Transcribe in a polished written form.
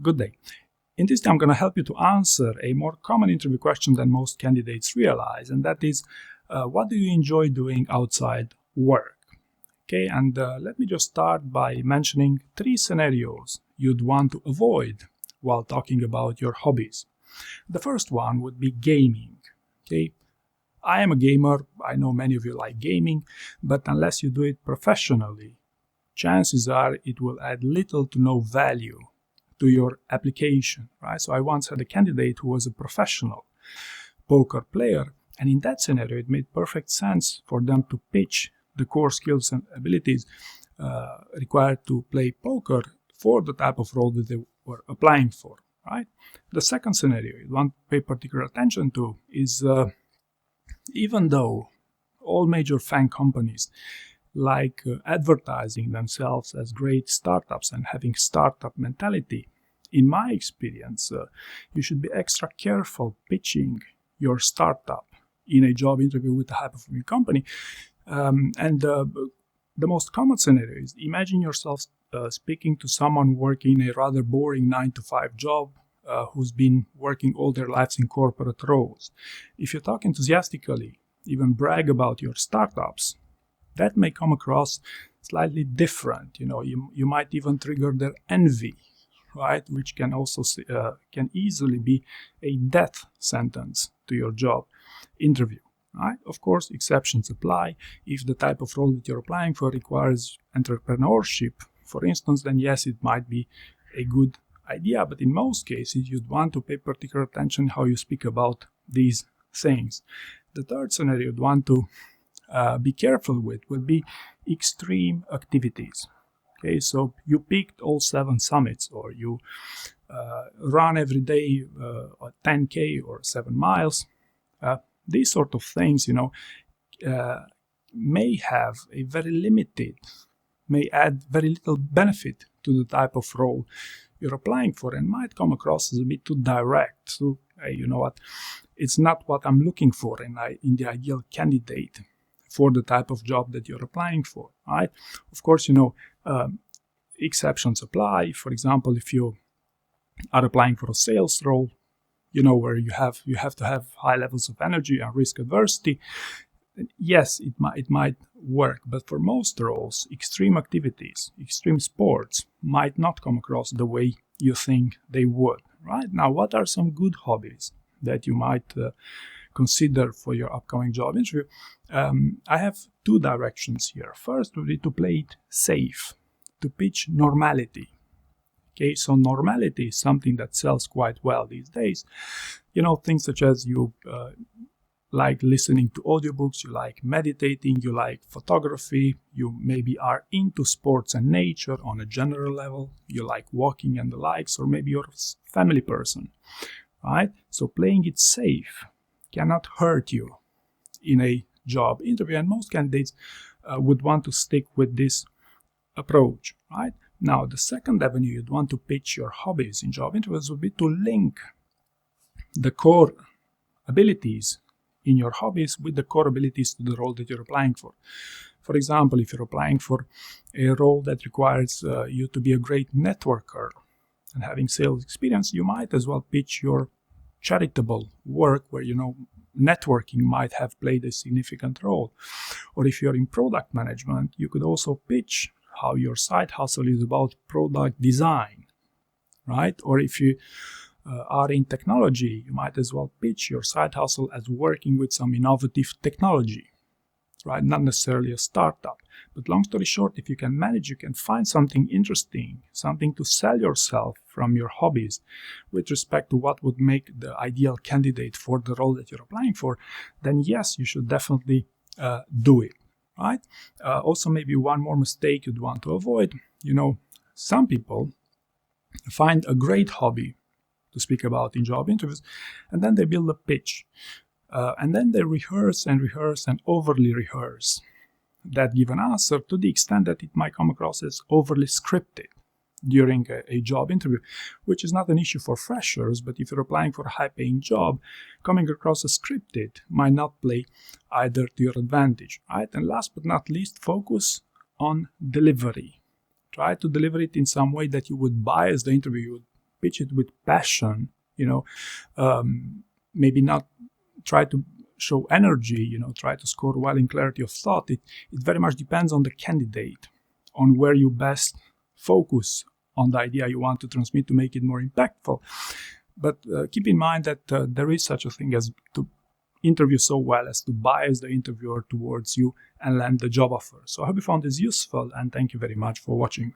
Good day. In this day, I'm going to help you to answer a more common interview question than most candidates realize, and that is, what do you enjoy doing outside work? Okay, and let me just start by mentioning 3 scenarios you'd want to avoid while talking about your hobbies. The first one would be gaming. Okay, I am a gamer. I know many of you like gaming, but unless you do it professionally, chances are it will add little to no value to your application, right? So I once had a candidate who was a professional poker player, and in that scenario, it made perfect sense for them to pitch the core skills and abilities required to play poker for the type of role that they were applying for, right? The second scenario you want to pay particular attention to is even though all major FAANG companies like advertising themselves as great startups and having startup mentality, in my experience, you should be extra careful pitching your startup in a job interview with a high-performing company. The most common scenario is, imagine yourself speaking to someone working a rather boring 9-to-5 job who's been working all their lives in corporate roles. If you talk enthusiastically, even brag about your startups, that may come across slightly different. You might even trigger their envy, right? Which can also can easily be a death sentence to your job interview, right? Of course, exceptions apply. If the type of role that you're applying for requires entrepreneurship, for instance, then yes, it might be a good idea. But in most cases, you'd want to pay particular attention how you speak about these things. The third scenario you'd want to be careful with would be extreme activities. Okay, so you picked all 7 summits, or you run every day 10K or 7 miles. These sort of things, may have a very limited, may add very little benefit to the type of role you're applying for, and might come across as a bit too direct. So, you know what, it's not what I'm looking for in the ideal candidate for the type of job that you're applying for, right? Of course, exceptions apply. For example, if you are applying for a sales role, where you have to have high levels of energy and risk adversity, yes, it might work. But for most roles, extreme activities, extreme sports might not come across the way you think they would, right? Now, what are some good hobbies that you might consider for your upcoming job interview? I have 2 directions here. First would be to play it safe, to pitch Normality. Okay, so Normality is something that sells quite well these days. Things such as you like listening to audiobooks, you like meditating, you like photography, you maybe are into sports and nature on a general level, you like walking and the likes, or maybe you're a family person, right? So playing it safe cannot hurt you in a job interview, and most candidates would want to stick with this approach, right? Now, the second avenue you'd want to pitch your hobbies in job interviews would be to link the core abilities in your hobbies with the core abilities to the role that you're applying for. For example, if you're applying for a role that requires you to be a great networker and having sales experience, you might as well pitch your charitable work where networking might have played a significant role. Or if you're in product management, you could also pitch how your side hustle is about product design, right? Or if you are in technology, you might as well pitch your side hustle as working with some innovative technology, right? Not necessarily a startup. But long story short, if you can manage, you can find something interesting, something to sell yourself from your hobbies with respect to what would make the ideal candidate for the role that you're applying for, then yes, you should definitely do it, right? Also, maybe one more mistake you'd want to avoid. Some people find a great hobby to speak about in job interviews, and then they build a pitch. And then they rehearse and overly rehearse that given answer to the extent that it might come across as overly scripted during a job interview, which is not an issue for freshers, but if you're applying for a high-paying job, coming across as scripted might not play either to your advantage, right? And last but not least, focus on delivery. Try to deliver it in some way that you would bias the interview, you would pitch it with passion, maybe not try to show energy, try to score well in clarity of thought. It very much depends on the candidate, on where you best focus on the idea you want to transmit to make it more impactful. But keep in mind that there is such a thing as to interview so well as to bias the interviewer towards you and land the job offer. So I hope you found this useful, and thank you very much for watching.